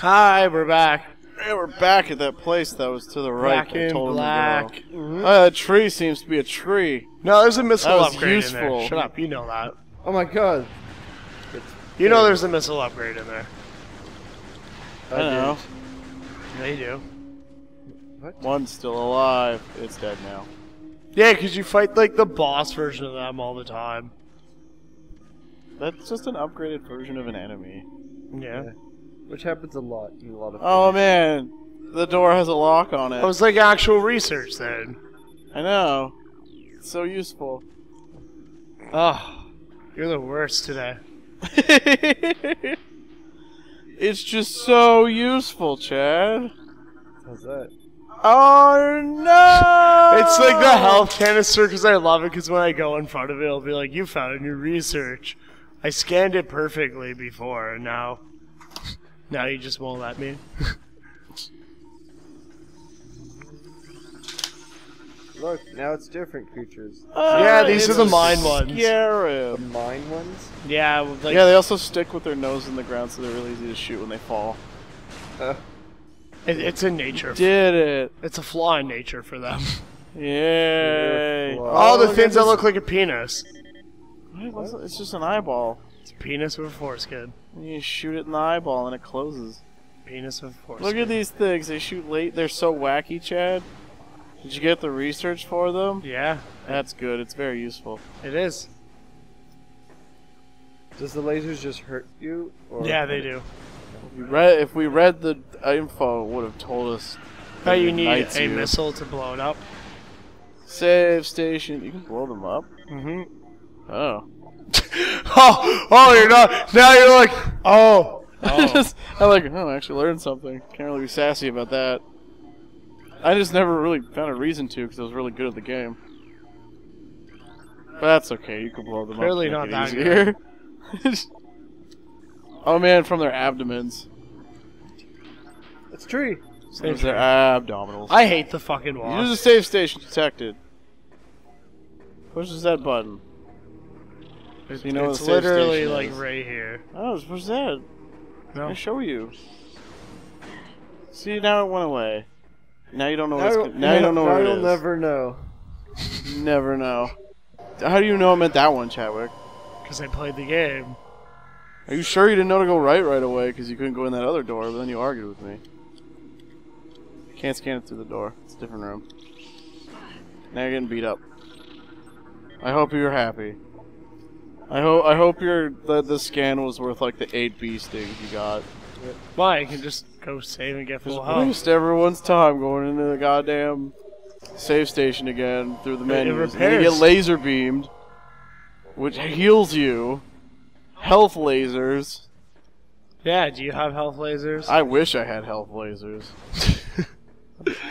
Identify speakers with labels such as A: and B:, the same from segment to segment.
A: Hi, we're back.
B: Hey, we're back at that place that was to the right.
A: Back in black.
B: Oh, that tree seems to be a tree.
A: No, there's a missile
B: That was
A: upgrade in
B: useful.
A: there. Shut up, you know that.
C: Oh my god.
A: You know there's a missile upgrade in there.
B: I know.
A: They do.
C: What?
B: One's still alive. It's dead now.
A: Yeah, because you fight like the boss version of them all the time.
B: That's just an upgraded version of an enemy.
A: Yeah.
C: Which happens a lot in a lot of
B: Oh
C: games.
B: man, the door has a lock on it.
A: It was like actual research then.
B: I know. It's so useful.
A: Oh, you're the worst today.
B: It's just so useful, Chad.
C: How's that?
B: Oh no!
A: It's like the health canister because I love it because when I go in front of it, it'll be like, you found new research. I scanned it perfectly before, and now you just won't let me.
C: Look, now it's different creatures.
A: Yeah, these are the mine ones.
C: The
B: Scarab.
C: mine ones?
A: Yeah, like,
B: Yeah, they also stick with their nose in the ground, so they're really easy to shoot when they fall.
A: it's in nature.
B: Did it?
A: It's a flaw in nature for them.
B: Yay!
A: All the
B: look
A: things
B: at
A: that look like a penis.
B: this. It's just an eyeball.
A: It's a penis with a foreskin.
B: And you shoot it in the eyeball, and it closes.
A: Penis with a foreskin.
B: Look at these things. They shoot late. They're so wacky, Chad. Did you get the research for them?
A: Yeah,
B: That's good. It's very useful.
A: it is.
C: Does the lasers just hurt you? Or
A: Yeah, they do.
B: If we read the info, it would have told us.
A: But
B: that
A: you
B: it
A: need
B: ignites
A: a
B: you.
A: missile to blow it up.
B: Save station. You can blow them up.
A: Mm-hmm.
B: Oh.
A: Oh, you're not. Now you're like, oh.
B: I actually learned something. Can't really be sassy about that. I just never really found a reason to because I was really good at the game. But that's okay. You can blow them
A: Clearly
B: up.
A: not
B: Make it
A: that
B: easier. Oh man, from their abdomens.
C: It's a tree.
B: There's their abdominals.
A: I hate the fucking
B: Use
A: wasp.
B: the save station detected. Pushes that button. So you know
A: It's
B: the save
A: literally
B: station
A: like
B: is.
A: right here.
B: Oh, just push that.
A: No.
B: I show you. See, now it went away. Now you don't know
C: Now
B: what it's. Now you don't know what it
C: you'll
B: is.
C: never know.
B: Never know. How do you know I meant that one, Chadwick?
A: Because I played the game.
B: Are you sure you didn't know to go right away because you couldn't go in that other door, but then you argued with me? Can't scan it through the door. It's a different room. Now you're getting beat up. I hope you're happy. I hope the scan was worth like the 8 bee stings you got.
A: Why? You can just go save and get
B: Just
A: full health.
B: waste everyone's time going into the goddamn save station again through the menus. And then you get
A: repairs.
B: laser beamed, which heals you. Health lasers.
A: Yeah, do you have health lasers?
B: I wish I had health lasers.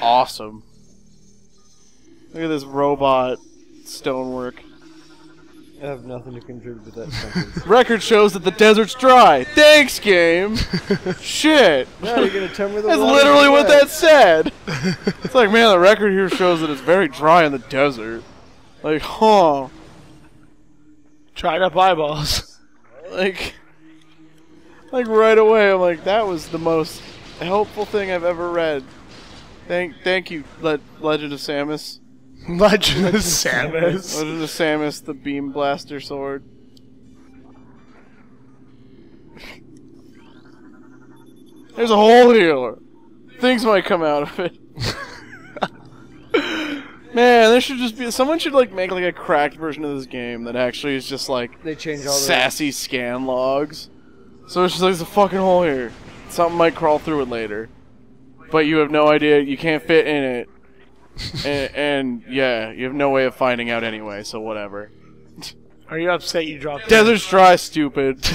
B: Awesome. Look at this robot stonework.
C: I have nothing to contribute to that sentence.
B: Record shows that the desert's dry. Thanks, game. Shit.
C: No, you're gonna tell me the
B: That's
C: water's
B: literally what
C: wet.
B: that said. It's like, man, the record here shows that it's very dry in the desert. Like, huh.
A: Tried up eyeballs.
B: Like right away, I'm like, that was the most helpful thing I've ever read. Thank you, Legend of Samus.
A: Legend of Samus.
B: Legend of Samus, the beam blaster sword. There's a hole here. Things might come out of it. Man, there should just be someone should like make like a cracked version of this game that actually is just like
C: They change all the
B: sassy scan logs. So it's just like there's a fucking hole here. Something might crawl through it later, but you have no idea. You can't fit in it. And yeah, you have no way of finding out anyway, so whatever.
A: Are you upset you dropped
B: Desert's dry, stupid.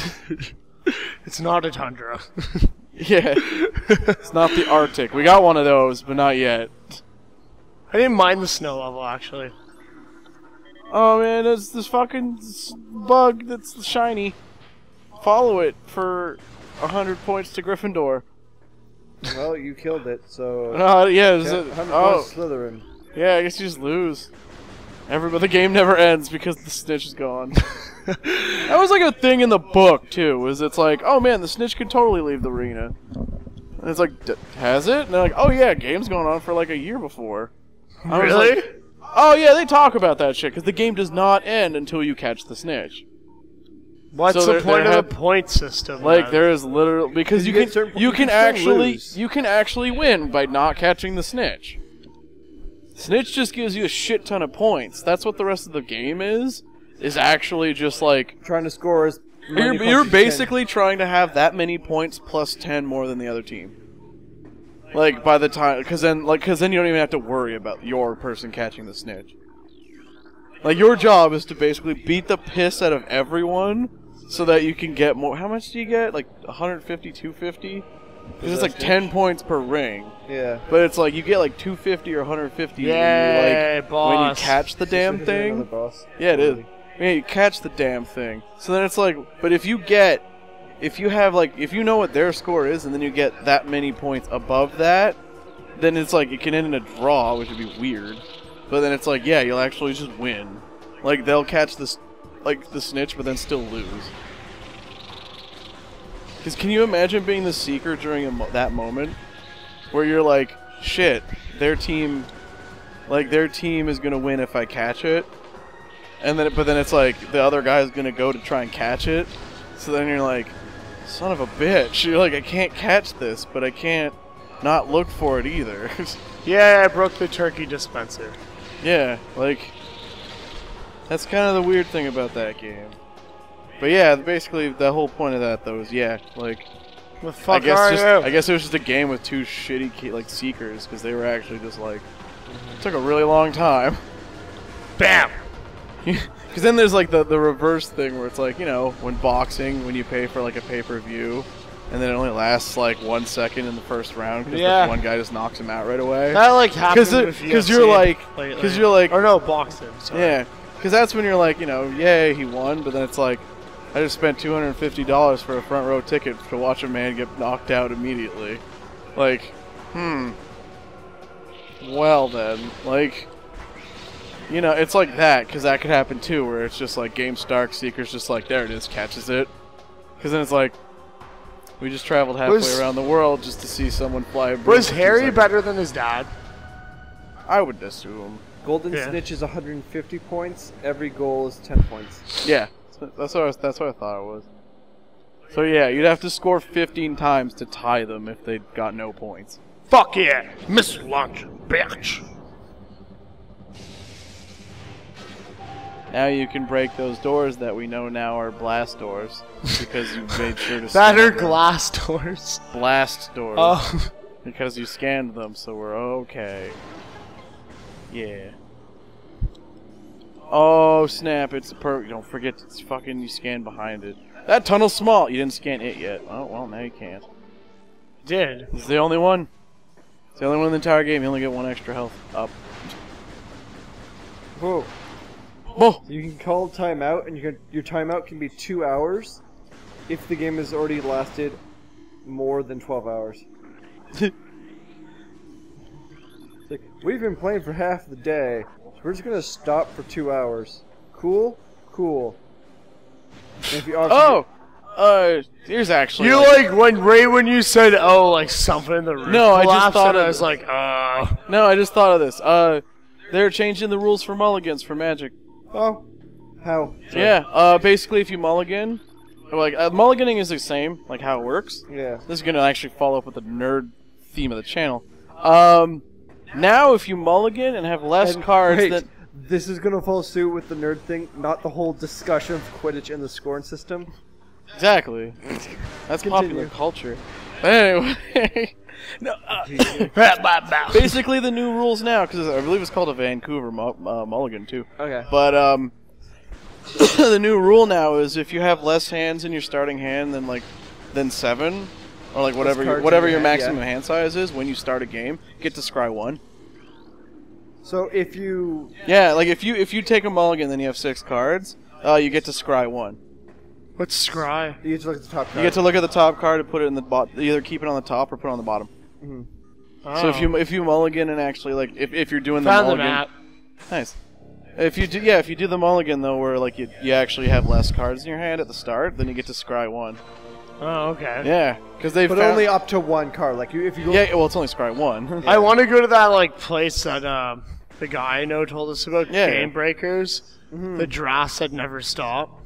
A: It's not a tundra.
B: Yeah. It's not the Arctic. We got one of those, but not yet.
A: I didn't mind the snow level, actually.
B: Oh man, there's this fucking bug that's shiny. Follow it for 100 points to Gryffindor.
C: Well, you killed it, so...
B: Yeah, is it?
C: 100
B: Oh,
C: points Slytherin.
B: yeah, I guess you just lose. The game never ends because the snitch is gone. That was like a thing in the book too. It's like, oh man, the snitch could totally leave the arena. it's like, has it? And they're like, oh yeah, game's going on for like a year before. I was
A: Really?
B: like, oh yeah, they talk about that shit because the game does not end until you catch the snitch.
A: What's
B: So
A: the point of the point system?
B: Like
A: then?
B: there is literally because you can actually win by not catching the snitch. Snitch just gives you a shit ton of points. That's what the rest of the game is actually just like
C: Trying to score as
B: you're basically trying to have that many points plus 10 more than the other team. Like by the time, because then you don't even have to worry about your person catching the snitch. Like your job is to basically beat the piss out of everyone, so that you can get more. How much do you get? Like 150, 250? Because it's like 10 points per ring.
C: Yeah.
B: But it's like you get like 250 or 150
A: Yay,
B: when you catch the damn thing. Yeah, it is. Yeah, you catch the damn thing. So then it's like, but if you know what their score is, and then you get that many points above that, then it's like it can end in a draw, which would be weird. But then it's like, yeah, you'll actually just win. Like they'll catch this, like the snitch, but then still lose. Because can you imagine being the seeker during that moment, where you're like, shit, their team is gonna win if I catch it, and then but then it's like the other guy's gonna go to try and catch it, so then you're like, son of a bitch, you're like, I can't catch this, but I can't not look for it either.
A: Yeah, I broke the turkey dispenser.
B: Yeah, like that's kind of the weird thing about that game. But yeah, basically the whole point of that though is like,
A: The fuck are you?
B: I guess it was just a game with two shitty like seekers because they were actually just like it took a really long time.
A: Bam.
B: Because then there's like the reverse thing where it's like, you know, when boxing, when you pay for like a pay-per-view, and then it only lasts like 1 second in the first round because the one guy just knocks him out right away.
A: That like happens
B: because you're like,
A: or no, boxing. Sorry.
B: Yeah, because that's when you're like, you know, yay, he won, but then it's like, I just spent $250 for a front row ticket to watch a man get knocked out immediately. Like, well then, like, you know, it's like that, because that could happen too, where it's just like Game Stark Seeker's just like, there it is, catches it. Because then it's like, we just traveled halfway around the world just to see someone fly a broom.
A: Was Harry better than his dad?
B: I would assume.
C: Golden Snitch is 150 points. Every goal is 10 points.
B: Yeah, that's what I thought it was. So yeah, you'd have to score 15 times to tie them if they got no points.
A: Fuck yeah, Miss Lunch, bitch.
B: Now you can break those doors that we know now are blast doors because you made sure to
A: that are glass doors.
B: Blast doors.
A: Oh.
B: Because you scanned them, so we're okay. Yeah. Oh snap! It's don't forget to fucking you scan behind it. That tunnel's small. You didn't scan it yet. Oh well, now you can't.
A: Did.
B: It's the only one. It's the only one in the entire game. You only get 1 extra health up.
C: Whoa.
B: Whoa.
C: You can call timeout, and your timeout can be 2 hours if the game has already lasted more than 12 hours. Like, we've been playing for half the day, so we're just gonna stop for 2 hours. Cool? Cool. And if you
B: here's actually
A: you like when you said like something in the roof.
B: No, I just thought
A: I was like,
B: No, I just thought of this. They're changing the rules for mulligans for Magic.
C: Oh. How? Sorry.
B: Yeah, basically if you mulligan, like, mulliganing is the same, like how it works.
C: Yeah.
B: This is gonna actually follow up with the nerd theme of the channel. Now if you mulligan and have less cards
C: wait, this is gonna follow suit with the nerd thing, not the whole discussion of Quidditch and the scoring system.
B: Exactly. That's popular culture. But anyway, no, basically the new rules now, because I believe it's called a Vancouver mulligan too.
C: Okay.
B: But the new rule now is if you have less hands in your starting hand than 7, or like whatever your maximum hand size is when you start a game, you get to scry 1.
C: So if you
B: like if you take a mulligan, then you have 6 cards. You get to scry 1.
A: What's scry?
C: You get to look at the top card.
B: You get to look at the top card and put it in the bottom. Either keep it on the top or put it on the bottom.
C: Mm-hmm.
A: Oh.
B: So if you mulligan and actually like if you're doing the
A: Found
B: mulligan,
A: the map.
B: Nice. If you do the mulligan though, where like you actually have less cards in your hand at the start, then you get to scry 1.
A: Oh, okay.
B: Yeah, because they
C: But
B: found...
C: only up to one car. Like if you go.
B: Yeah, well, it's only Scry 1.
A: I want to go to that like place that the guy I know told us about.
B: Yeah.
A: Game Breakers. The drafts that never stop.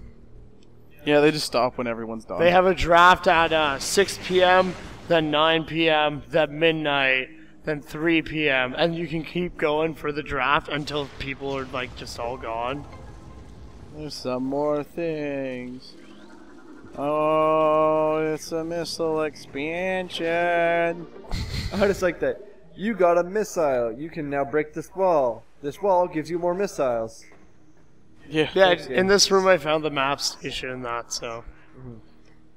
B: Yeah, they just stop when everyone's done.
A: They have a draft at 6 p.m., then 9 p.m., then midnight, then 3 p.m., and you can keep going for the draft until people are like just all gone.
B: There's some more things. Oh, it's a missile expansion.
C: I just like that. You got a missile. You can now break this wall. This wall gives you more missiles.
B: Yeah.
A: Yeah, in this room I found the map station and that, so.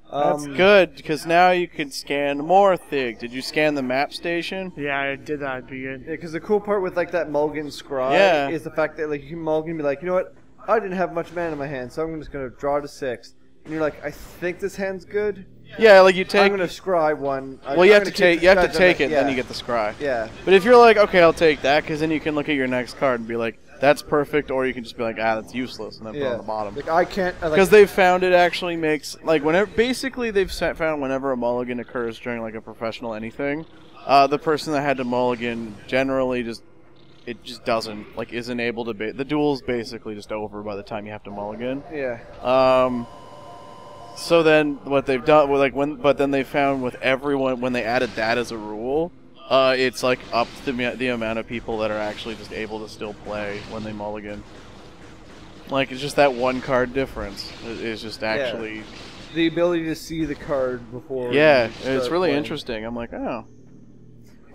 B: That's good, because now you can scan more things. Did you scan the map station?
A: Yeah, I did that. It'd be good.
C: Yeah, because the cool part with like that Mulligan scry
B: Yeah.
C: is the fact that like you can Mulligan be like, you know what? I didn't have much mana in my hand, so I'm just gonna draw to 6. And you're like, I think this hand's good.
B: Yeah, like you take.
C: I'm gonna scry one.
B: Well, you have to take. You have to take it, then you get the scry.
C: Yeah.
B: But if you're like, okay, I'll take that, because then you can look at your next card and be like, that's perfect, or you can just be like, that's useless, and then put it on the bottom.
C: Like I can't.
B: Because they've found it actually makes like whenever basically they've found whenever a mulligan occurs during like a professional anything, the person that had to mulligan generally just doesn't like isn't able to the duel's basically just over by the time you have to mulligan.
C: Yeah.
B: So then what they've done but then they found with everyone when they added that as a rule, it's like up the amount of people that are actually just able to still play when they mulligan. Like it's just that one card difference is just actually
C: the ability to see the card before.
B: Yeah,
C: you start
B: it's really
C: playing.
B: interesting. I'm like, oh,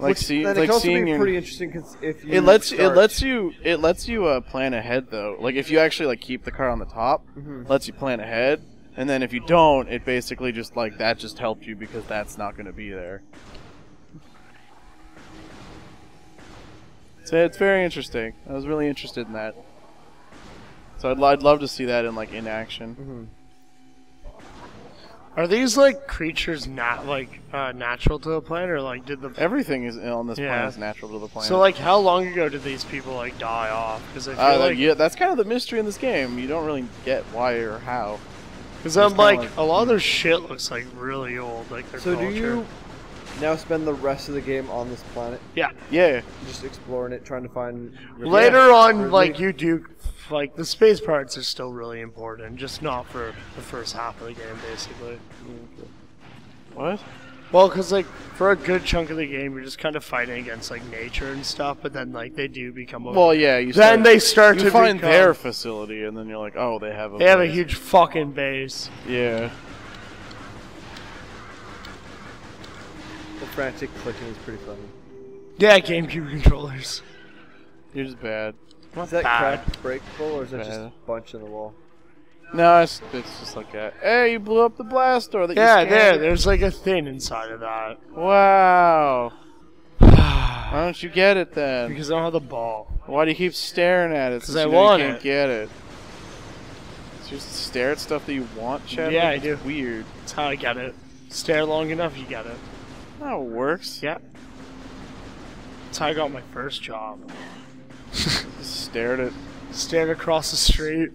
B: like
C: Then it
B: like
C: can also
B: seeing
C: be
B: your.
C: pretty interesting cause if you
B: It lets
C: start-
B: you plan ahead though. Like if you actually like keep the card on the top, lets you plan ahead, and then if you don't, it basically just like that just helped you because that's not going to be there. So it's very interesting. I was really interested in that. So I'd love to see that in action.
A: Are these like creatures not like natural to the planet, or like did the
B: Everything is on this planet
A: Yeah.
B: is natural to the planet.
A: So like how long ago did these people like die off? Because I feel like
B: yeah, that's kind of the mystery in this game. You don't really get why or how.
A: because I'm
B: It's kinda
A: like a lot of their shit looks like really old, like their
C: So
A: culture.
C: do you now spend the rest of the game on this planet,
A: Yeah.
B: Yeah.
C: just exploring it, trying to find
A: Later on,
C: Really?
A: like you do, like the space parts are still really important, just not for the first half of the game, basically.
B: What?
A: Well, because like for a good chunk of the game, you're just kind of fighting against like nature and stuff, but then like they do become.
B: Well, yeah. You
A: Then they start
B: you
A: to
B: find
A: become,
B: their facility, and then you're like, oh, they have a.
A: They have a
B: place.
A: huge fucking base.
B: Yeah.
C: the frantic clicking is pretty funny.
A: Yeah, GameCube controllers.
B: You're just bad.
C: Is that
A: bad.
C: cracked breakable or is that just
B: Bad.
C: a bunch in the wall?
B: No, it's just like that. Hey, you blew up the blast door that
A: Yeah,
B: you scanned.
A: there's like a thing inside of that.
B: Wow. Why don't you get it then?
A: Because I don't have the ball.
B: Why do you keep staring at it?
A: 'Cause
B: since
A: I
B: you know
A: want
B: you can't
A: it.
B: get it. So you just stare at stuff that you want, Chad?
A: Yeah, I
B: It's
A: do.
B: Weird.
A: That's how I get it. Stare long enough, you get it.
B: That works.
A: Yeah. That's how I got my first job.
B: Just stare at it.
A: Stared across the street.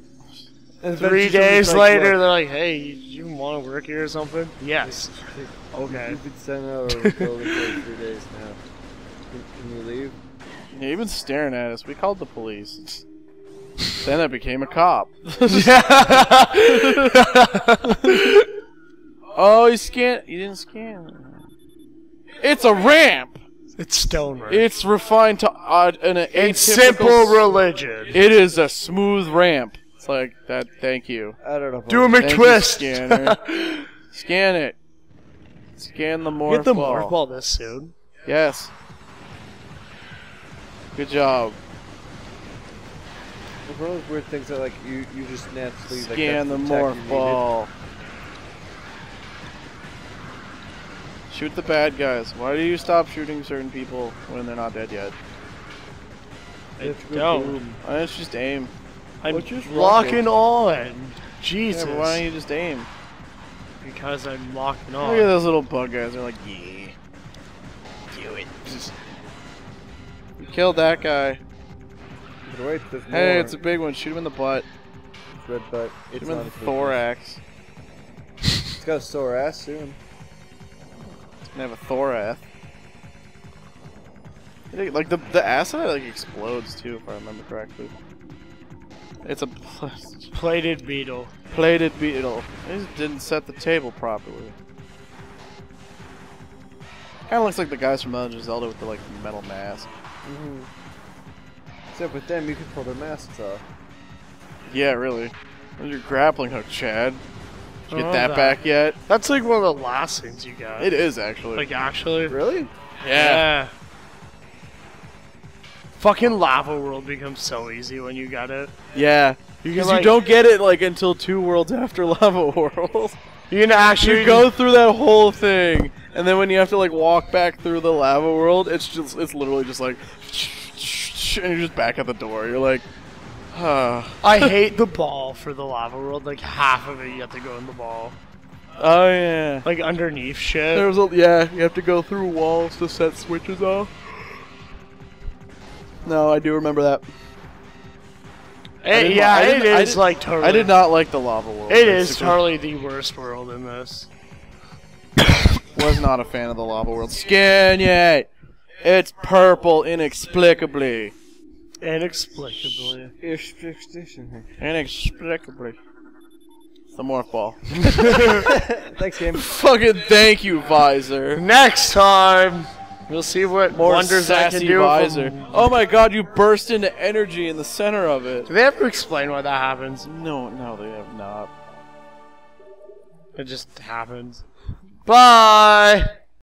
C: And
A: 3
C: eventually
A: days
C: somebody's like,
A: later,
C: "Look,
A: they're like, hey, you want to work here or something? Yes. Okay.
C: You've been sent out of the building for 3 days now. Can you leave?
B: Yeah, you've been staring at us. We called the police. Then I became a cop. Oh, you didn't scan. It's a ramp.
A: It's stone right?
B: It's refined to odd and an
A: It's
B: atypical
A: simple religion.
B: It is a smooth ramp. It's like that. Thank you.
C: I don't know.
A: Do a
B: Thank you,
A: McTwist.
B: scanner. Scan it. Scan the morph
A: Get the
B: ball.
A: morph ball this soon.
B: Yes. Good job.
C: It's one of those weird things that like you just naturally like,
B: Scan the
C: that's tech you
B: morph
C: needed.
B: ball. Shoot the bad guys. Why do you stop shooting certain people when they're not dead yet?
C: It's good
A: don't.
C: boom.
B: Why don't you just aim?
A: I'm
C: What's your
A: locking on.
B: Yeah,
A: Jesus.
B: but why don't you just aim?
A: Because I'm locking
B: Look at
A: on.
B: those little bug guys. They're like, yeah. Do it. You killed that guy.
C: But wait, there's
B: Hey,
C: more.
B: it's a big one. Shoot him in the butt.
C: red butt.
B: Shoot
C: It's
B: him in
C: not
B: the
C: a big
B: thorax.
C: one. got a sore ass soon.
B: It's gonna have a thorath. Like the acid like explodes too, if I remember correctly. It's a
A: Plated beetle.
B: plated beetle. They just didn't set the table properly. Kind of looks like the guys from Legend of Zelda with the like metal mask.
C: Mm-hmm. Except with them, you can pull their masks off.
B: Yeah, really. Where's your grappling hook, Chad? Did you get
A: Oh,
B: that back yet?
A: That's like one of the last things you got.
B: It is actually.
A: Like actually.
C: Really?
B: Yeah.
A: Fucking Lava World becomes so easy when you got it.
B: Yeah. Because
A: like-
B: you don't get it like until 2 worlds after Lava World.
A: You can actually
B: You go through that whole thing, and then when you have to like walk back through the Lava World, it's literally just like, and you're just back at the door. You're like,
A: I hate the ball for the Lava World. Like half of it, you have to go in the ball.
B: oh yeah.
A: Like underneath shit.
B: There's a yeah. You have to go through walls to set switches off. No, I do remember that.
A: It is like totally.
B: I did not like the Lava World.
A: It is
B: basically.
A: totally the worst world in this.
B: Was not a fan of the Lava World. Skin yet. It's purple inexplicably.
A: Inexplicably.
B: Inexplicably. It's the morph ball.
C: Thanks, game.
B: Fucking thank you, Visor.
A: Next time, we'll see what
B: More
A: wonders I can
B: sassy
A: do.
B: Visor. Oh my god, you burst into energy in the center of it.
A: Do they have to explain why that happens?
B: No, they have not.
A: It just happens. Bye!